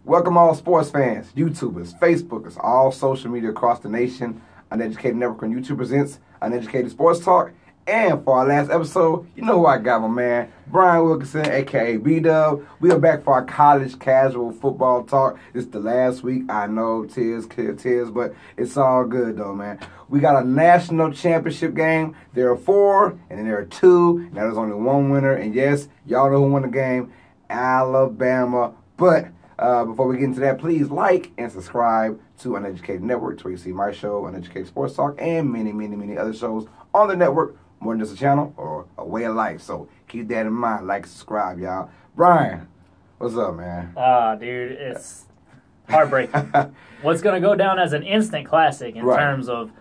Welcome all sports fans, YouTubers, Facebookers, all social media across the nation. Uneducated Network on YouTube presents Uneducated Sports Talk. And for our last episode, you know who I got, my man, Brian Wilkinson, a.k.a. B-Dub. We are back for our college casual football talk. This is the last week. I know, tears, but it's all good, though, man. We got a national championship game. There are 4, and then there are 2, and there's only one winner. And yes, y'all know who won the game, Alabama. But before we get into that, please like and subscribe to Uneducated Network, where you see my show, Uneducated Sports Talk, and many other shows on the network. More than just a channel or a way of life. So keep that in mind. Like, subscribe, y'all. Brian, what's up, man? Dude, it's heartbreaking. What's going to go down as an instant classic in terms of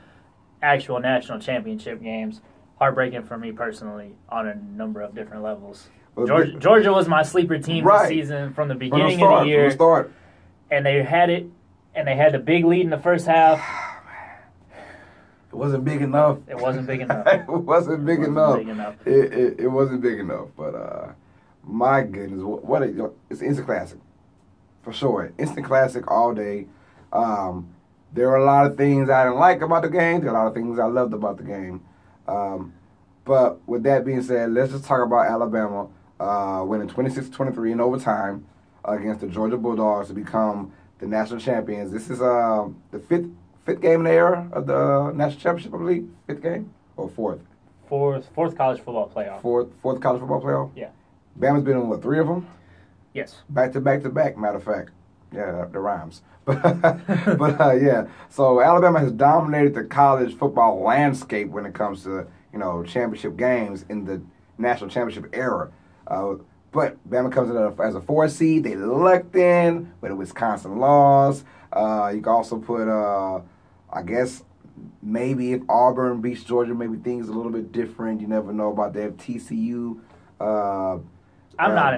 actual national championship games. Heartbreaking for me personally on a number of different levels. Georgia was my sleeper team this season from the beginning of the year. From the start. And they had it, and they had the big lead in the first half. It wasn't big enough. It wasn't big enough. It wasn't big enough. It wasn't big enough. But my goodness, it's instant classic for sure. Instant classic all day. There are a lot of things I didn't like about the game. There are a lot of things I loved about the game. But with that being said, let's just talk about Alabama winning 26-23 in overtime against the Georgia Bulldogs to become the national champions. This is the fifth game in the era of the national championship, I believe. 5th game or 4th? Fourth college football playoff. Fourth college football playoff? Yeah. Bama's been in, what, 3 of them? Yes. Back to back, matter of fact. Yeah, the rhymes. But yeah. So Alabama has dominated the college football landscape when it comes to, championship games in the national championship era. But Bama comes in as a 4 seed. They lucked in with a Wisconsin loss. You can also put, I guess, maybe if Auburn beats Georgia, maybe things a little bit different. You never know about that. TCU. I'm not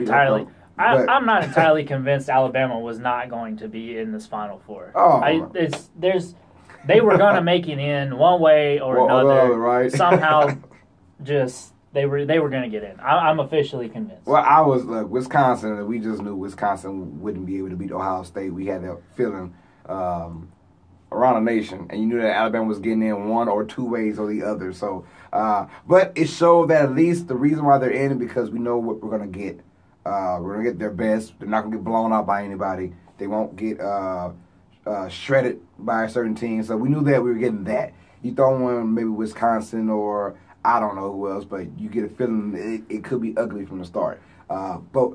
entirely convinced Alabama was not going to be in this Final Four. They were going to make it in one way or another. Right? Somehow, they were going to get in. I'm officially convinced. Well, I was Wisconsin. We just knew Wisconsin wouldn't be able to beat Ohio State. We had that feeling around the nation, and you knew that Alabama was getting in one or 2 ways or the other. So, but it showed that at least the reason why they're in is because we know what we're going to get. We're going to get their best. They're not going to get blown out by anybody. They won't get shredded by a certain team. So we knew that we were getting that. You throw in maybe Wisconsin or I don't know who else, but you get a feeling it could be ugly from the start. But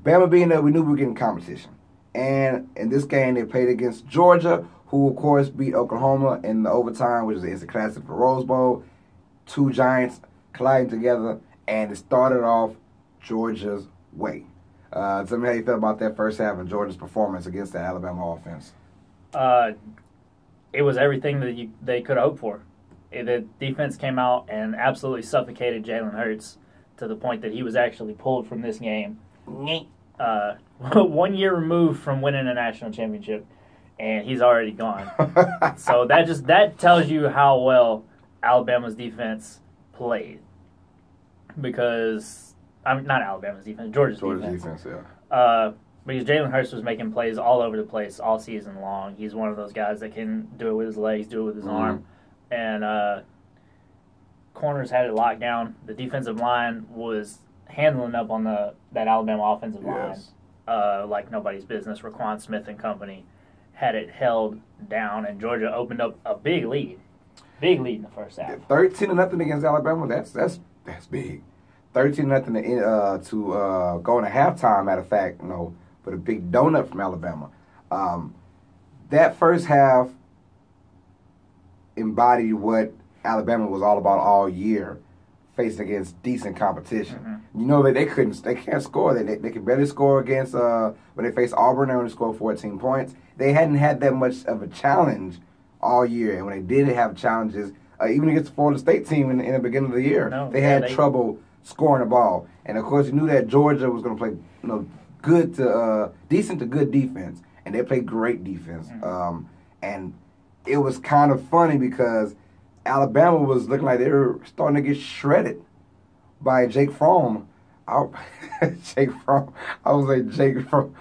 Bama being there, we knew we were getting competition. And in this game, they played against Georgia, who, of course, beat Oklahoma in the overtime, which is an instant classic for Rose Bowl. 2 giants colliding together, and it started off Georgia's way. Tell me how you felt about that first half and Georgia's performance against the Alabama offense. It was everything that they could have hoped for. The defense came out and absolutely suffocated Jalen Hurts to the point that he was actually pulled from this game. 1 year removed from winning a national championship, and he's already gone. So that tells you how well Alabama's defense played. Because not Alabama's defense, Georgia's defense. Yeah. Because Jalen Hurts was making plays all over the place all season long. He's one of those guys that can do it with his legs, do it with his arm. And corners had it locked down. The defensive line was handling up on that Alabama offensive line like nobody's business. Raquan Smith and company had it held down, and Georgia opened up a big lead. Big lead in the first half. 13-0 against Alabama. That's big. 13-0 to go into halftime. Matter of fact, with a big donut from Alabama. That first half embodied what Alabama was all about all year, facing against decent competition. Mm-hmm. You know that they can't score. They can barely score against when they faced Auburn. They only scored 14 points. They hadn't had that much of a challenge all year, and when they did have challenges, even against the Florida State team in the beginning of the year, they had trouble scoring the ball. And of course, you knew that Georgia was going to play, good to decent to good defense, and they played great defense. Mm-hmm. And it was kind of funny because Alabama was looking like they were starting to get shredded by Jake Fromm Jake from I was like Jake from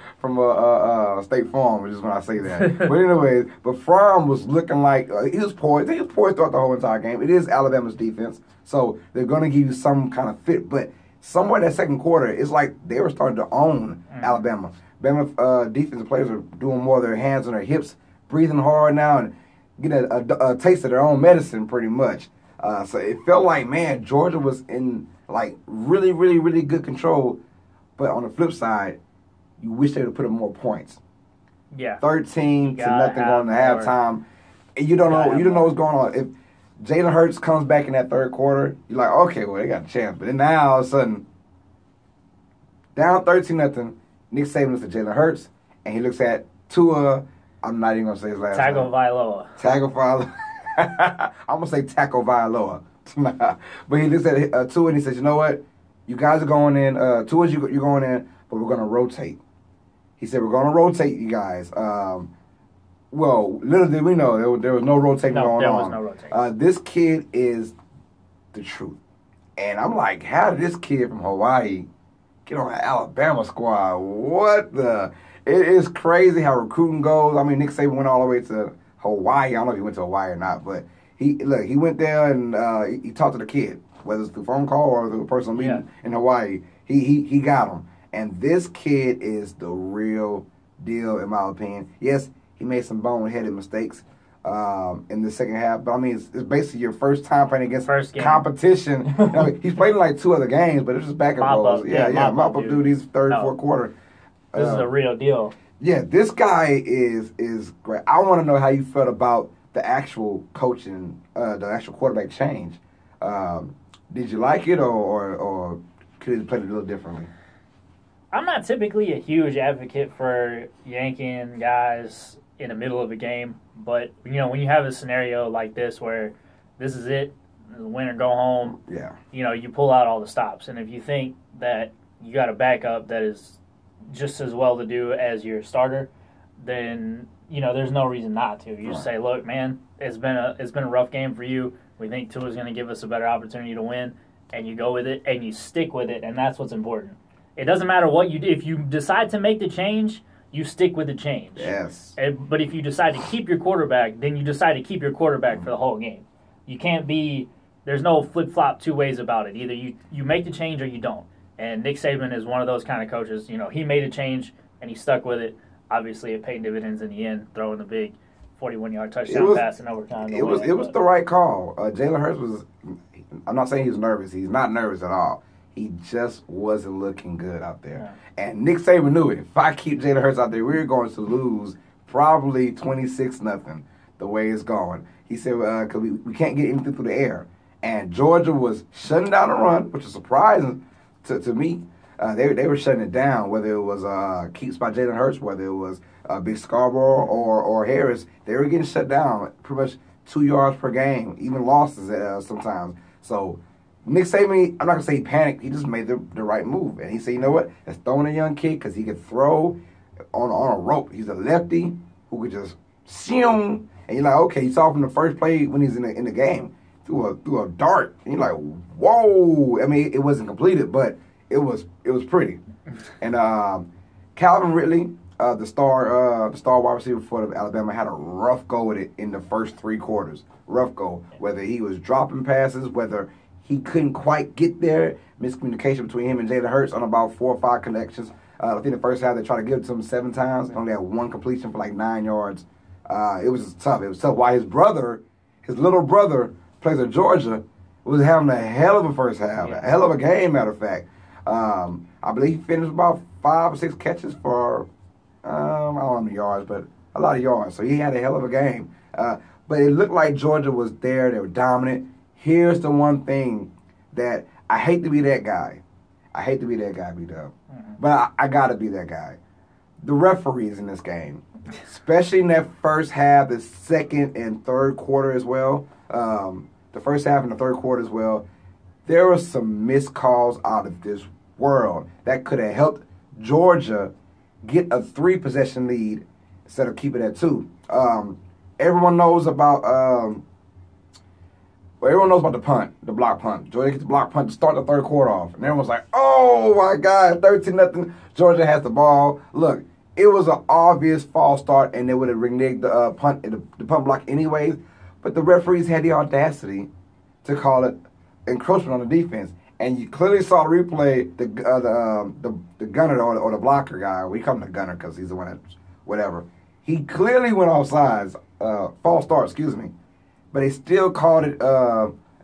State Farm, which is when I say that. But anyways, but Fromm was looking like he was poised. He was poised throughout the whole entire game. It is Alabama's defense, so they're going to give you some kind of fit. But somewhere in that second quarter, it's like they were starting to own Alabama. Bama defensive players are doing more of their hands on their hips, breathing hard now, and getting a taste of their own medicine pretty much. So it felt like, man, Georgia was in like really, really, really good control. But on the flip side, you wish they would have put up more points. Yeah. 13 to nothing going to halftime. And you don't know what's going on. If Jalen Hurts comes back in that third quarter, you're like, okay, well, they got a chance. But then now all of a sudden, down 13-0, Nick Saban looks at Jalen Hurts, and he looks at Tua. I'm not even going to say his last name. Tagovailoa. I'm going to say Tagovailoa. But he looks at Tua, and he says, you know what? You guys are going in. Tua, you're going in, but we're going to rotate. He said, we're going to rotate you guys. Well, little did we know, there was no rotating going on. There was no rotating. This kid is the truth. And I'm like, how did this kid from Hawaii get on the Alabama squad? What the? It is crazy how recruiting goes. I mean, Nick Saban went all the way to Hawaii. I don't know if he went to Hawaii or not, but he went there and he talked to the kid, whether it's through phone call or through a personal meeting in Hawaii. He got him. And this kid is the real deal, in my opinion. Yes, he made some boneheaded mistakes in the second half, but I mean, it's basically your first time playing against competition. You know, he's played in like 2 other games, but it's just back and forth. Mop up through these third, fourth quarter. This is a real deal. Yeah, this guy is great. I want to know how you felt about the actual coaching, the actual quarterback change. Did you like it, or could you play it a little differently? I'm not typically a huge advocate for yanking guys in the middle of a game, but when you have a scenario like this where this is it, win or go home, you pull out all the stops. And if you think that you got a backup that is just as well to do as your starter, then there's no reason not to. You just say, look, man, it's been a rough game for you. We think Tua's going to give us a better opportunity to win, and you go with it and you stick with it, and that's what's important. It doesn't matter what you do. If you decide to make the change, you stick with the change. Yes. But if you decide to keep your quarterback, then you decide to keep your quarterback for the whole game. You can't be – there's no flip-flop 2 ways about it. Either you make the change or you don't. And Nick Saban is one of those kind of coaches. He made a change, and he stuck with it. Obviously, it paid dividends in the end, throwing the big 41-yard touchdown pass in overtime. It was the right call. Jalen Hurts was – I'm not saying he was nervous. He's not nervous at all. He just wasn't looking good out there. Yeah. And Nick Saban knew it. If I keep Jalen Hurts out there, we're going to lose probably 26-0 the way it's going. He said, because we can't get anything through the air. And Georgia was shutting down the run, which is surprising to me. They were shutting it down, whether it was keeps by Jalen Hurts, whether it was Big Scarborough or Harris. They were getting shut down pretty much 2 yards per game, even losses sometimes. So Nick Saban, I'm not going to say he panicked. He just made the right move. And he said, you know what? Let's throw in a young kid because he could throw on a rope. He's a lefty who could just shing. And you're like, okay, you saw from the first play when he's in the game through a dart. And you're like, whoa. I mean, it wasn't completed, but it was pretty. And Calvin Ridley, the star wide receiver for Alabama, had a rough go with it in the first 3 quarters. Rough go. Whether he was dropping passes, whether he couldn't quite get there. Miscommunication between him and Jalen Hurts on about 4 or 5 connections. I think the first half they tried to give it to him 7 times. He only had 1 completion for like 9 yards. It was tough. It was tough. While his little brother, plays at Georgia, was having a hell of a first half. A hell of a game, matter of fact. I believe he finished about 5 or 6 catches for, I don't know how many yards, but a lot of yards. So he had a hell of a game. But it looked like Georgia was there. They were dominant. Here's the one thing that I hate to be that guy. I hate to be that guy, B-Dub. But I got to be that guy. The referees in this game, especially in that first half, the second and third quarter as well, the first half and the third quarter as well, there were some missed calls out of this world that could have helped Georgia get a 3-possession lead instead of keeping it at 2. Everyone knows about Well, everyone knows about the block punt. Georgia gets the block punt to start the third quarter off. And everyone's like, oh, my God, 13-0. Georgia has the ball. Look, it was an obvious false start, and they would have reneged the punt block anyways. But the referees had the audacity to call it encroachment on the defense. And you clearly saw the replay, the gunner or the blocker guy. We call him the gunner because he's the one that, whatever. He clearly went offsides, false start, excuse me. But they still called it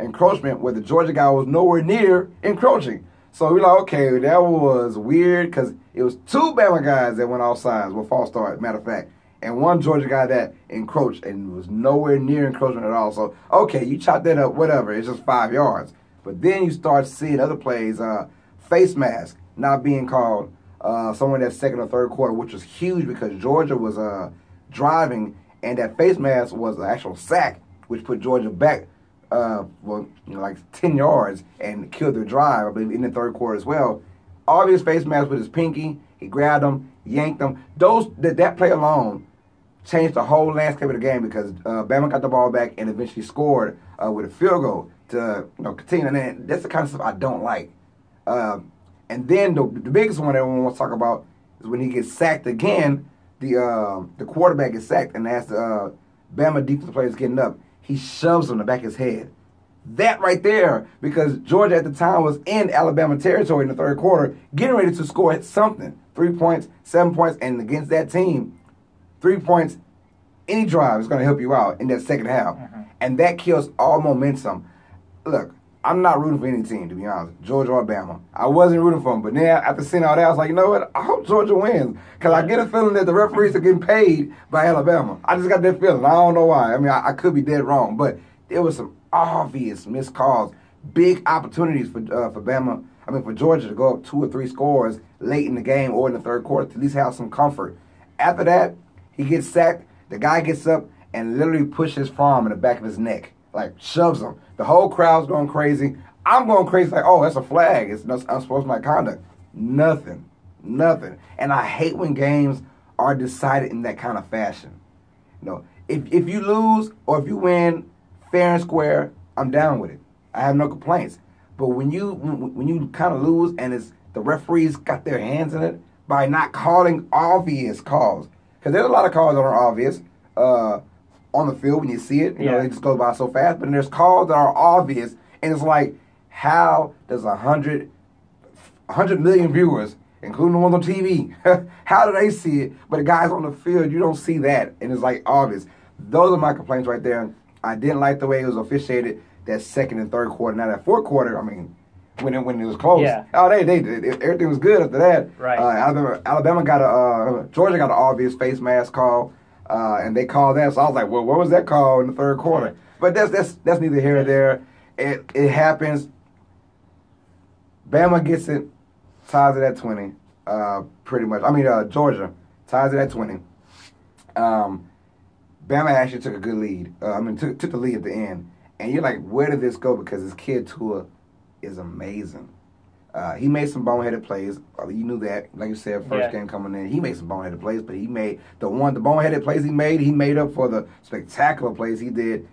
encroachment where the Georgia guy was nowhere near encroaching. So we're like, okay, that was weird because it was two Bama guys that went offsides with false start, matter of fact. And one Georgia guy that encroached and was nowhere near encroachment at all. So, okay, you chop that up, whatever. It's just 5 yards. But then you start seeing other plays, face mask not being called somewhere in that second or third quarter, which was huge because Georgia was driving, and that face mask was an actual sack, which put Georgia back, like 10 yards and killed their drive, I believe, in the third quarter as well. Obvious face mask with his pinky. He grabbed them, yanked them. That play alone changed the whole landscape of the game because Bama got the ball back and eventually scored with a field goal to continue. And then that's the kind of stuff I don't like. And then the biggest one everyone wants to talk about is when he gets sacked again. The quarterback gets sacked, and as the Bama defensive player is getting up, he shoves him in the back of his head. That right there, because Georgia at the time was in Alabama territory in the third quarter, getting ready to score something. 3 points, 7 points, and against that team, 3 points, any drive is going to help you out in that second half. Mm-hmm. And that kills all momentum. Look, I'm not rooting for any team, to be honest, Georgia or Bama. I wasn't rooting for them, but then after seeing all that, I was like, you know what? I hope Georgia wins because I get a feeling that the referees are getting paid by Alabama. I just got that feeling. I don't know why. I mean, I could be dead wrong, but there was some obvious missed calls, big opportunities for Bama. I mean, for Georgia to go up 2 or 3 scores late in the game or in the third quarter to at least have some comfort. After that, he gets sacked. The guy gets up and literally pushes his forearm in the back of his neck, like shoves him. The whole crowd's going crazy. I'm going crazy like, oh, that's a flag. It's unsportsmanlike conduct. Nothing. And I hate when games are decided in that kind of fashion. If you lose or if you win fair and square, I'm down with it. I have no complaints. But when you kind of lose and it's the referees got their hands in it by not calling obvious calls, because there's a lot of calls that are obvious on the field when you see it. It just goes by so fast. But there's calls that are obvious, and it's like, how does 100 million viewers, including the ones on TV, how do they see it? But the guys on the field, you don't see that, and it's like obvious. Those are my complaints right there. I didn't like the way it was officiated that second and third quarter. Now that fourth quarter, I mean, when it was close, they did. Everything was good after that. Right. Alabama got Georgia got an obvious face mask call, and they called that. So I was like, well, what was that call in the third quarter? But that's neither here nor there. It happens. Bama gets it, ties it at 20, pretty much. I mean, Georgia ties it at 20. Bama actually took a good lead. Took the lead at the end. And you're like, where did this go? Because this kid, Tua, is amazing. He made some boneheaded plays. You knew that. Like you said, first game coming in, he made some boneheaded plays, but he made the boneheaded plays he made up for the spectacular plays he did.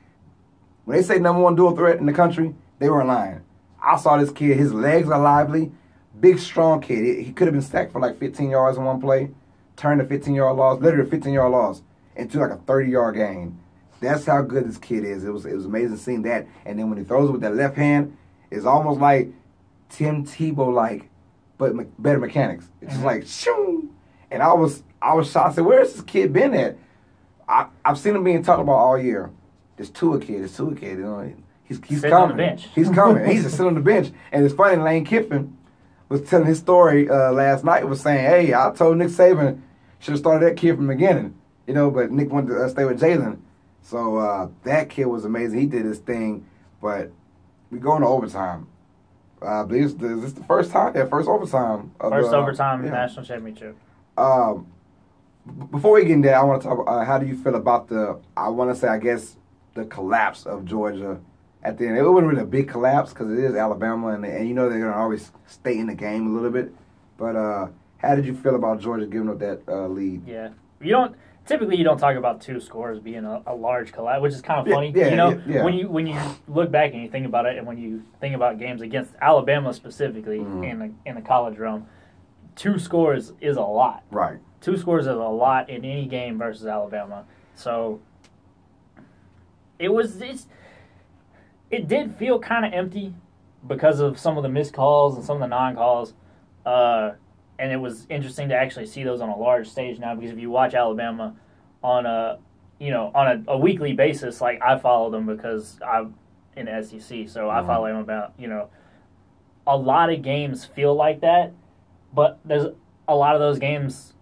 When they say number one dual threat in the country, they were lying. I saw this kid. His legs are lively. Big, strong kid. He could have been sacked for like 15 yards in one play, turned a 15-yard loss, literally a 15-yard loss, into like a 30-yard gain. That's how good this kid is. It was amazing seeing that. And then when he throws it with that left hand, it's almost like Tim Tebow-like, but better mechanics. It's just like, shoo! And I was shocked. I said, where's this kid been at? I've seen him being talked about all year. This Tua kid. He's coming. On the bench. He's coming. He's just sitting on the bench. And it's funny, Lane Kiffin was telling his story last night. Was saying, hey, I told Nick Saban should have started that kid from the beginning. But Nick wanted to stay with Jalen. So that kid was amazing. He did his thing. But we go into overtime. I believe is this the first time? Yeah, first overtime. Overtime national championship. Before we get into that, I want to talk about how do you feel about the collapse of Georgia at the end. It wasn't really a big collapse because it is Alabama, and they're going to always stay in the game a little bit. But how did you feel about Georgia giving up that lead? Yeah, typically you don't talk about 2 scores being a large collapse, which is kind of funny. Yeah. When you look back and you think about it, and when you think about games against Alabama specifically in the college realm, 2 scores is a lot. Right. 2 scores is a lot in any game versus Alabama. So it did feel kind of empty because of some of the missed calls and some of the non-calls. And it was interesting to actually see those on a large stage now, because if you watch Alabama on a weekly basis, like I follow them because I'm in the SEC, so I follow them about, a lot of games feel like that, but there's a lot of those games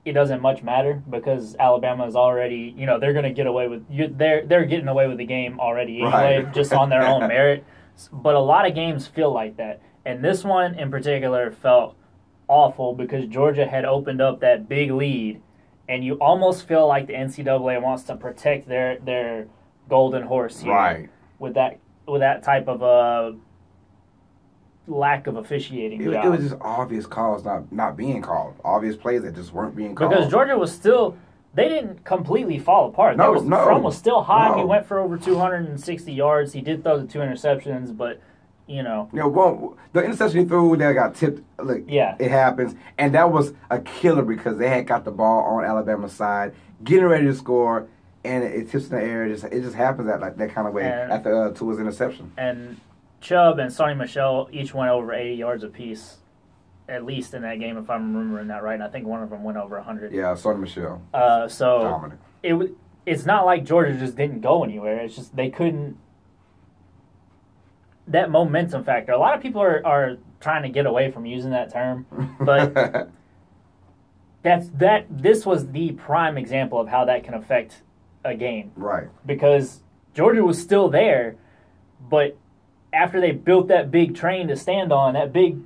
it doesn't much matter because Alabama is already, they're going to get away with they're getting away with the game already anyway, just on their own merit. But a lot of games feel like that, and this one in particular felt awful because Georgia had opened up that big lead, and you almost feel like the NCAA wants to protect their golden horse here, right? With that type of lack of officiating. It was just obvious calls not being called, obvious plays that just weren't being called. Because Georgia was still, they didn't completely fall apart. Fromm was still hot. No. He went for over 260 yards. He did throw the 2 interceptions, but the interception he threw that got tipped. Look, it happens, and that was a killer because they had got the ball on Alabama's side, getting ready to score, and it tips in the air. It just happens that kind of way after Tua's interception. And Chubb and Sonny Michel each went over 80 yards apiece, at least in that game, if I'm remembering that right. And I think one of them went over 100. Yeah, Sonny Michel. So dominant. It's not like Georgia just didn't go anywhere. It's just they couldn't. That momentum factor. A lot of people are trying to get away from using that term, but this was the prime example of how that can affect a game. Right. Because Georgia was still there, but after they built that big train to stand on, that big,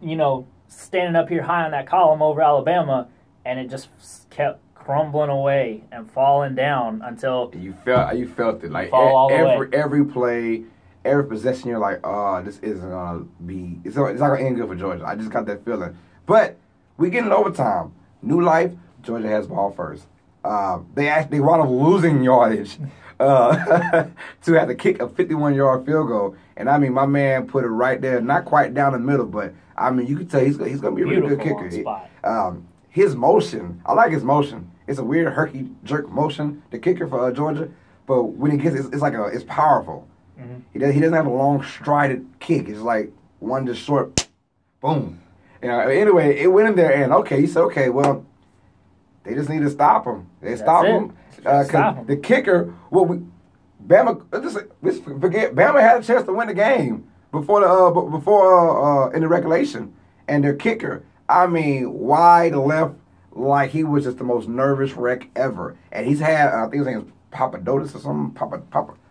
standing up here high on that column over Alabama, and it just kept crumbling away and falling down until you felt it like every play. Every possession, you're like, oh, this isn't going to be... It's not going to end good for Georgia. I just got that feeling. But we get in overtime. New life, Georgia has ball first. They wound up losing yardage to have to kick a 51-yard field goal. And, I mean, my man put it right there, not quite down the middle, but, I mean, you can tell he's going to be a really good kicker. His motion, I like his motion. It's a weird herky-jerk motion, the kicker for Georgia. But when he gets it, it's powerful. Mm-hmm. He doesn't have a long strided kick. It's like one just short, boom. Anyway, it went in there, and he said, well, they just need to stop him. Stopped him because the kicker. Bama had a chance to win the game before in the regulation, and their kicker, I mean, wide left, like he was just the most nervous wreck ever. And he's had, I think his name is Papadopoulos or something,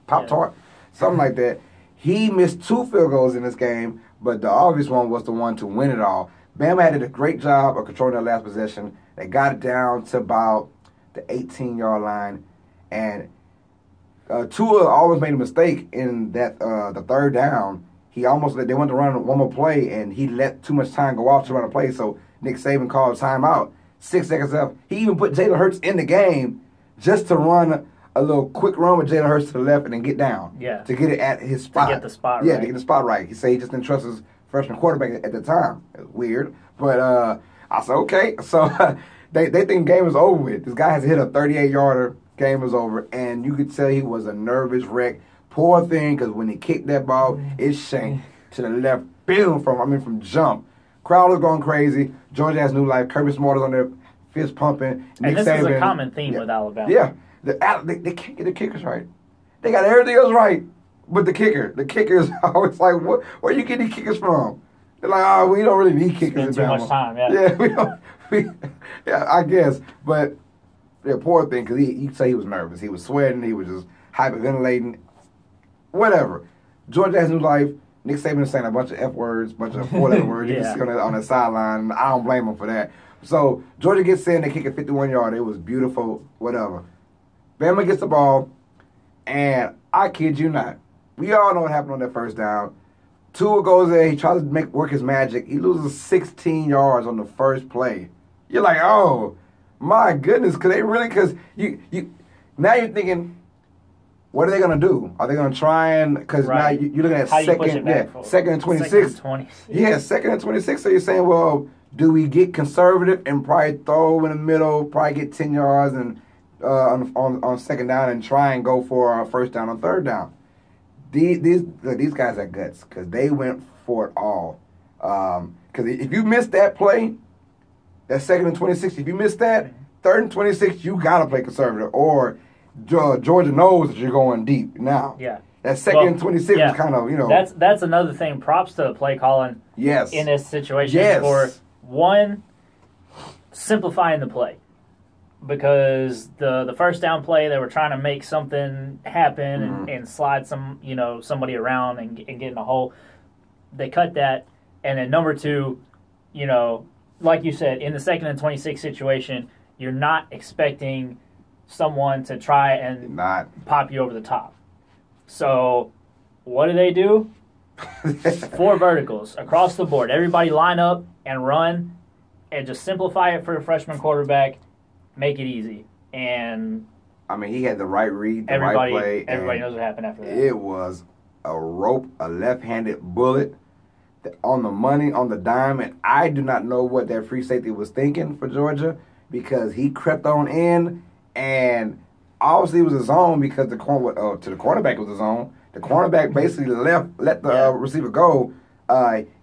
Pop-Tart. Something like that. He missed 2 field goals in this game, but the obvious one was the one to win it all. Bama did a great job of controlling their last possession. They got it down to about the 18-yard line, and Tua always made a mistake in that the third down. They went to run one more play, and he let too much time go off to run a play, so Nick Saban called timeout. 6 seconds left. He even put Jalen Hurts in the game just to run a little quick run with Jalen Hurts to the left and then get down. Yeah. To get it at his spot. To get the spot right. Yeah, to get the spot right. He said he just didn't trust his freshman quarterback at the time. It was weird. But I said, okay. So they think the game is over with. This guy has hit a 38-yarder. Game was over. And you could tell he was a nervous wreck. Poor thing, because when he kicked that ball, it shanked to the left. Boom, from jump. Crowd was going crazy. Georgia has new life. Kirby Smart is on there, fist pumping. And this is a common theme with Alabama. Yeah. They can't get the kickers right. They got everything else right, but the kicker. The kicker is always like, where you get these kickers from? They're like, we don't really need kickers. Spend too much time, Yeah, I guess. But the poor thing, because you say he was nervous. He was sweating. He was just hyperventilating. Whatever. Georgia has new life. Nick Saban is saying a bunch of F words, bunch of 4-letter words. You can see on the sideline. I don't blame him for that. So Georgia gets in. They kick a 51-yarder. It was beautiful. Whatever. Bama gets the ball, and I kid you not, we all know what happened on that first down. Tua goes there, he tries to work his magic. He loses 16 yards on the first play. You're like, oh, My goodness, because you now you're thinking, what are they gonna do? Are they gonna try and because now you're looking at second and 26. Yeah, second and 26. So you're saying, well, do we get conservative and probably throw in the middle, probably get 10 yards and on second down and try and go for a first down on third down? These guys are guts because they went for it all. Because if you miss that play, that second and 26, if you miss that, third and 26, you got to play conservative. Or Georgia knows that you're going deep now. Yeah. That second and 26 is kind of, That's another thing. Props to the play calling in this situation for, one, simplifying the play. Because the first down play, they were trying to make something happen and slide somebody around and get in a hole. They cut that. And then number two, like you said, in the second and 26 situation, you're not expecting someone to try and pop you over the top. So what do? 4 verticals across the board. Everybody line up and run and just simplify it for a freshman quarterback. Make it easy. And I mean, he had the right read, the right play. Everybody knows what happened after that. It was a rope, a left-handed bullet on the money, on the dime, and I do not know what that free safety was thinking for Georgia because he crept on in, and obviously it was a zone because to the cornerback was a zone. The cornerback basically let the receiver go.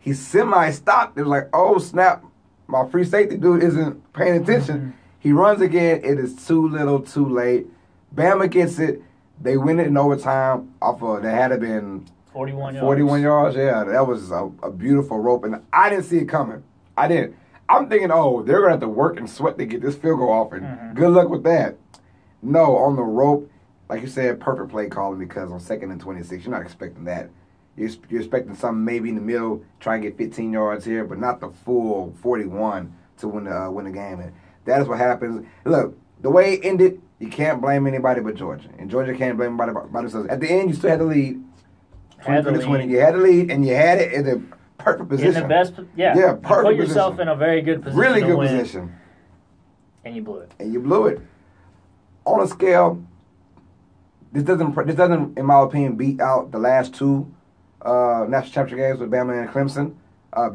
He semi-stopped. It was like, oh, snap, my free safety dude isn't paying attention. He runs again. It is too little, too late. Bama gets it. They win it in overtime off of, that had to been 41 yards. 41 yards, yeah. That was a beautiful rope, and I didn't see it coming. I didn't. I'm thinking, oh, they're going to have to work and sweat to get this field goal off, and good luck with that. No, on the rope, like you said, perfect play calling because on second and 26, you're not expecting that. You're expecting something maybe in the middle, try and get 15 yards here, but not the full 41 to win the game. And that is what happens. Look, the way it ended, you can't blame anybody but Georgia. And Georgia can't blame anybody but themselves. At the end, you still had the lead. 20. You had the lead, and you had it in the perfect position. In the best, perfect you put yourself in a very good position. Really good position. And you blew it. On a scale, this doesn't, in my opinion, beat out the last 2 national championship games with Bama and Clemson,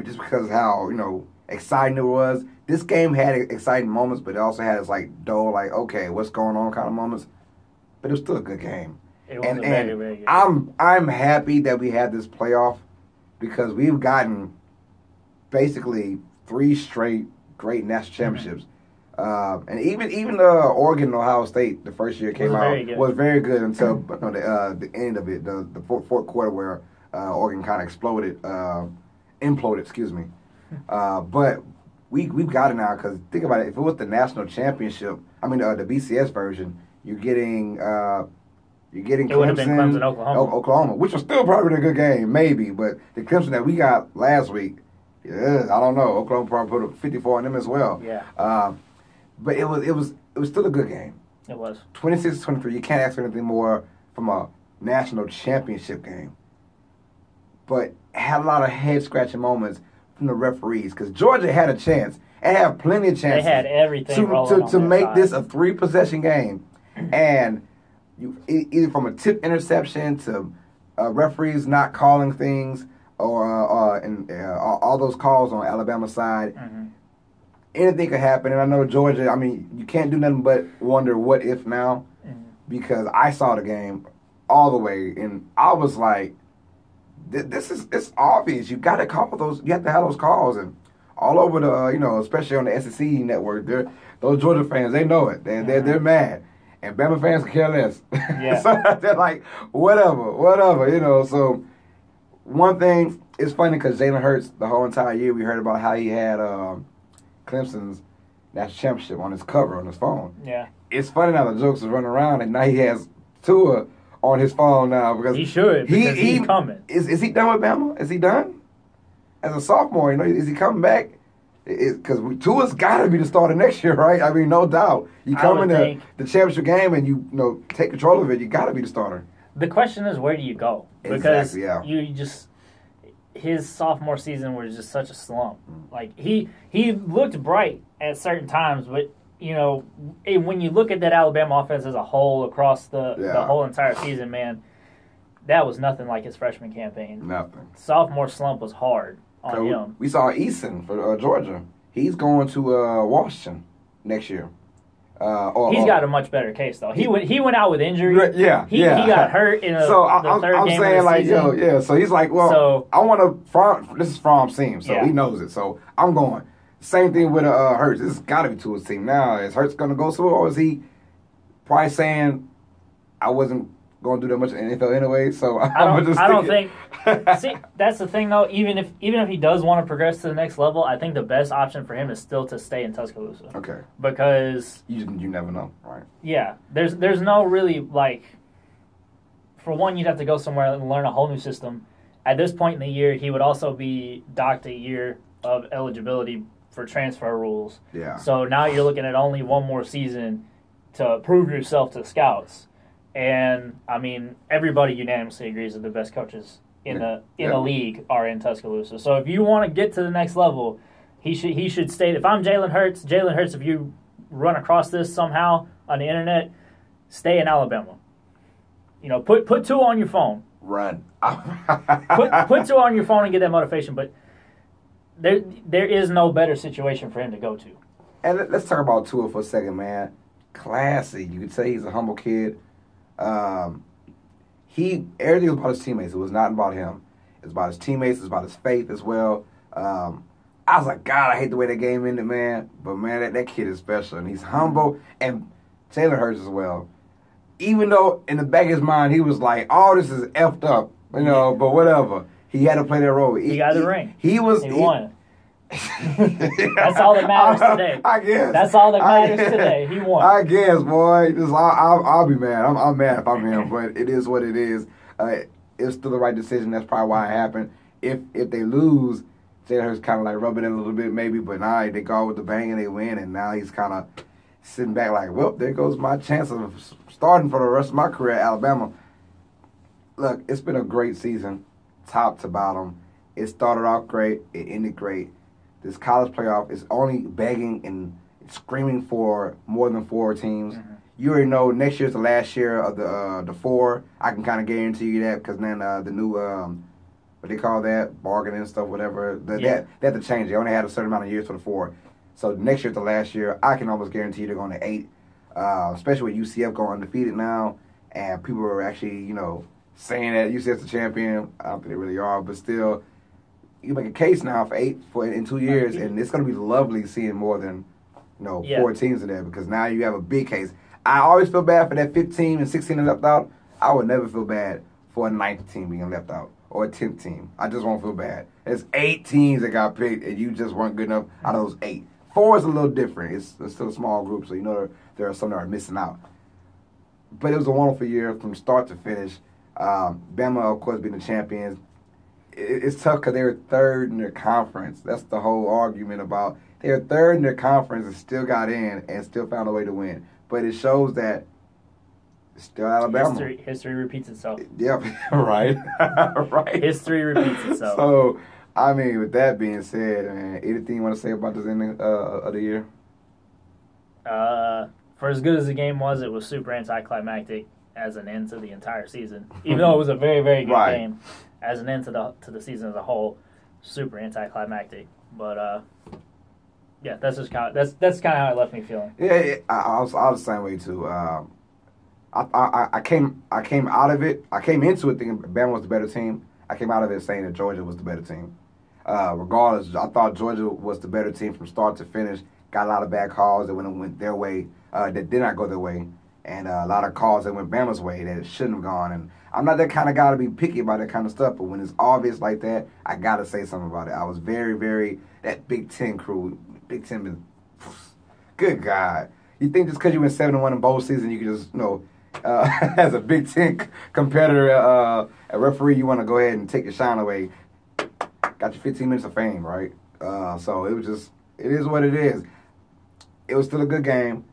just because of how exciting it was. This game had exciting moments, but it also had its dull, okay, what's going on kind of moments. But it was still a good game. It was very, very good. I'm happy that we had this playoff because we've gotten basically 3 straight great national championships. And even Oregon and Ohio State the first year came out was very good until the end of it, the fourth quarter where Oregon kind of imploded. Excuse me. But we've got it now because think about it. If it was the national championship, the BCS version, you're getting Clemson, it would have been Clemson, Oklahoma, which was still probably a good game, maybe. But the Clemson that we got last week, I don't know. Oklahoma probably put a 54 on them as well. Yeah. But it was still a good game. It was 26-23. You can't ask for anything more from a national championship game. But had a lot of head scratching moments from the referees because Georgia had a chance and had plenty of chances. They had everything to make this a 3-possession game, and either from a tip interception to referees not calling things or all those calls on Alabama's side. Anything could happen, and I know Georgia, you can't do nothing but wonder what if now because I saw the game all the way, and I was like, it's obvious. You got to call those. You have to have those calls, and all over the especially on the SEC network. Those Georgia fans, they know it. They're mad, and Bama fans care less. Yeah. So they're like, whatever. So one thing, it's funny because Jalen Hurts the whole entire year we heard about how he had Clemson's national championship on his cover on his phone. Yeah. It's funny now the jokes are running around, and now he has Tua on his phone now because he should because he's coming. Is he done with Bama? Is he done? As a sophomore, is he coming back? Because Tua's got to be the starter next year, right? No doubt. You come in the championship game and you take control of it. You got to be the starter. The question is, where do you go? Because his sophomore season was just such a slump. Like he looked bright at certain times, but you know, when you look at that Alabama offense as a whole across the whole entire season, man, that was nothing like his freshman campaign. Nothing. Sophomore slump was hard on him. We saw Eason for Georgia. He's going to Washington next year. He's got a much better case though. He went out with injury. He got hurt in the third game of the season. So he's like, well, I want to. This is Fromm's team, so he knows it. So I'm going. Same thing with Hurts. This has got to be to his team now. Is Hurts going to go somewhere, or is he probably saying I wasn't going to do that much in the NFL anyway? So I don't think. See, that's the thing though. Even if he does want to progress to the next level, I think the best option for him is still to stay in Tuscaloosa. Okay. Because you never know, right? Yeah. There's no really like. For one, you'd have to go somewhere and learn a whole new system. At this point in the year, he would also be docked a year of eligibility for transfer rules. Yeah. So now you're looking at only one more season to prove yourself to scouts. And I mean, everybody unanimously agrees that the best coaches in the league are in Tuscaloosa. So if you want to get to the next level, he should stay. If I'm Jalen Hurts, if you run across this somehow on the internet, stay in Alabama. You know, put 2 on your phone. Run. put 2 on your phone and get that motivation. But there is no better situation for him to go to. And let's talk about Tua for a second, man. Classy. You could say he's a humble kid. Everything was about his teammates. It was not about him. It's about his teammates. It's about his faith as well. I was like, God, I hate the way that game ended, man. But, man, that kid is special. And he's humble. And Jalen Hurts as well. Even though in the back of his mind he was like, oh, this is effed up. You know, but whatever. He had to play that role. He got the ring. He won. That's all that matters today. I guess. That's all that matters today. He won. I guess, boy. I'll be mad. I'm mad if I'm him, but it is what it is. It's still the right decision. That's probably why it happened. If they lose, Jalen Hurts kind of like rubbing it a little bit maybe, but now they go out with the bang and they win, and now he's kind of sitting back like, well, there goes my chance of starting for the rest of my career at Alabama. Look, it's been a great season, top to bottom. It started off great. It ended great. This college playoff is only begging and screaming for more than 4 teams. Mm-hmm. You already know next year's the last year of the 4. I can kind of guarantee you that because then the new, what they call that, bargaining and stuff, whatever, they have to change. They only had a certain amount of years for the 4. So next year's the last year. I can almost guarantee they're going to 8, especially with UCF going undefeated now. And people are actually, you know, saying that UCF's the champion. I don't think they really are, but still, you make a case now for 8 in 2 years, and it's going to be lovely seeing more than 4 teams in there because now you have a big case. I always feel bad for that 15 and 16 that left out. I would never feel bad for a 9th team being left out or a 10th team. I just won't feel bad. There's 8 teams that got picked, and you just weren't good enough out of those 8. 4 is a little different. It's still a small group, so you know there are some that are missing out. But it was a wonderful year from start to finish. Bama, of course, being the champions. It's tough because they were 3rd in their conference. That's the whole argument about they were 3rd in their conference and still got in and still found a way to win. But it shows that it's still Alabama. History repeats itself. Yep, right. Right. History repeats itself. So, I mean, with that being said, man, anything you want to say about this ending of the year? For as good as the game was, it was super anticlimactic as an end to the entire season. Even though it was a very, very good game, as an end to the season as a whole, super anticlimactic. But yeah, that's just kind of that's kind of how it left me feeling. Yeah, I was the same way too. I came out of it. I came into it thinking Bama was the better team. I came out of it saying that Georgia was the better team. Regardless, I thought Georgia was the better team from start to finish. Got a lot of bad calls that went their way, that did not go their way, and a lot of calls that went Bama's way that shouldn't have gone. And I'm not that kind of guy to be picky about that kind of stuff, but when it's obvious like that, I got to say something about it. I was very, very, that Big Ten crew, Big Ten been, good God. You think just because you went 7-1 in bowl season, you can just, as a Big Ten competitor, a referee, you want to go ahead and take your shine away. Got your 15 minutes of fame, right? So it is what it is. It was still a good game,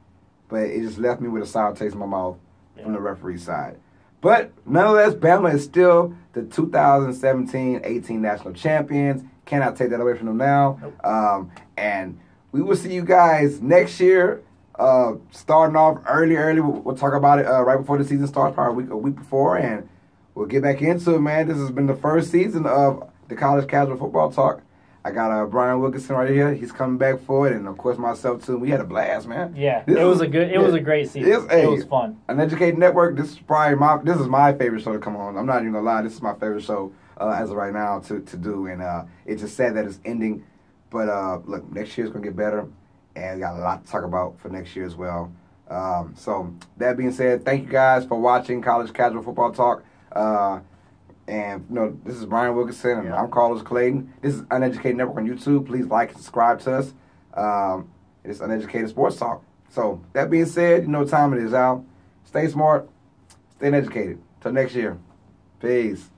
but it just left me with a sour taste in my mouth from the referee side. But nonetheless, Bama is still the 2017-18 national champions. Cannot take that away from them now. Nope. And we will see you guys next year. Starting off early. We'll talk about it right before the season starts, probably a week before, and we'll get back into it, man. This has been the first season of the College Casual Football Talk. I got Brian Wilkinson right here. He's coming back for it, and of course myself too. We had a blast, man. Yeah, it was a great season. It was fun. Uneducated Network. This is probably this is my favorite show to come on. I'm not even gonna lie. This is my favorite show as of right now to do, and it's just sad that it's ending. But look, next year's gonna get better, and we got a lot to talk about for next year as well. So that being said, thank you guys for watching College Casual Football Talk. And, this is Brian Wilkinson, and I'm Carlos Clayton. This is Uneducated Network on YouTube. Please like and subscribe to us. It's Uneducated Sports Talk. So, that being said, you know what time it is, Al. Stay smart. Stay uneducated. Till next year. Peace.